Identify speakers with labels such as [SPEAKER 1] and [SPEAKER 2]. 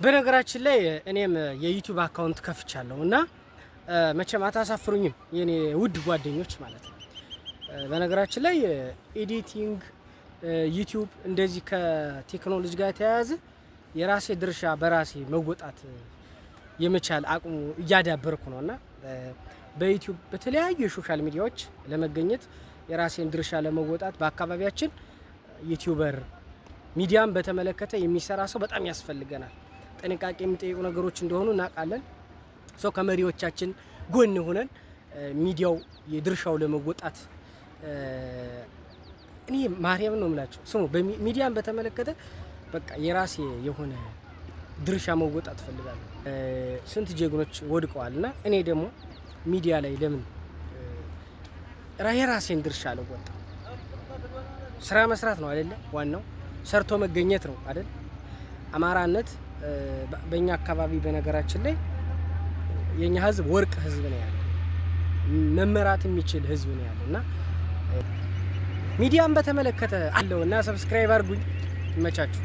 [SPEAKER 1] በነገራችን ላይ እኔም የዩቲዩብ አካውንት ከፍቻለሁ እና መቼም አታሳፍሩኝም የኔ ውድ ጓደኞች ማለት ነው። በነገራችን ላይ ኤዲቲንግ ዩቲዩብ እንደዚህ ከቴክኖሎጂ ጋር ተያያዘ የራሴ ድርሻ በራሴ መወጣት የመቻል አቅሙ እያዳበርኩ ነውና በዩቲዩብ በተለያዩ የሶሻል ሚዲያዎች ለመገኘት የራሴን ድርሻ ለመወጣት በአካባቢያችን ዩቲዩበር ሚዲያን በተመለከተ የሚሰራ ሰው በጣም ያስፈልገናል። ጥንቃቄ የሚጠይቁ ነገሮች እንደሆኑ እናውቃለን። ሰው ከመሪዎቻችን ጎን ሆነን ሚዲያው የድርሻው ለመወጣት እኔ ማርያም ነው የምላችሁ። ስሙ ሚዲያን በተመለከተ በቃ የራሴ የሆነ ድርሻ መወጣት ፈልጋለሁ። ስንት ጀግኖች ወድቀዋልና እኔ ደግሞ ሚዲያ ላይ ለምን የራሴን ድርሻ አልወጣ? ስራ መስራት ነው አይደለ? ዋናው ሰርቶ መገኘት ነው አይደል? አማራነት በእኛ አካባቢ በነገራችን ላይ የኛ ህዝብ ወርቅ ህዝብ ነው ያለው፣ መመራት የሚችል ህዝብ ነው ያለው እና ሚዲያን በተመለከተ አለውና ሰብስክራይብ አድርጉኝ። ይመቻችሁ።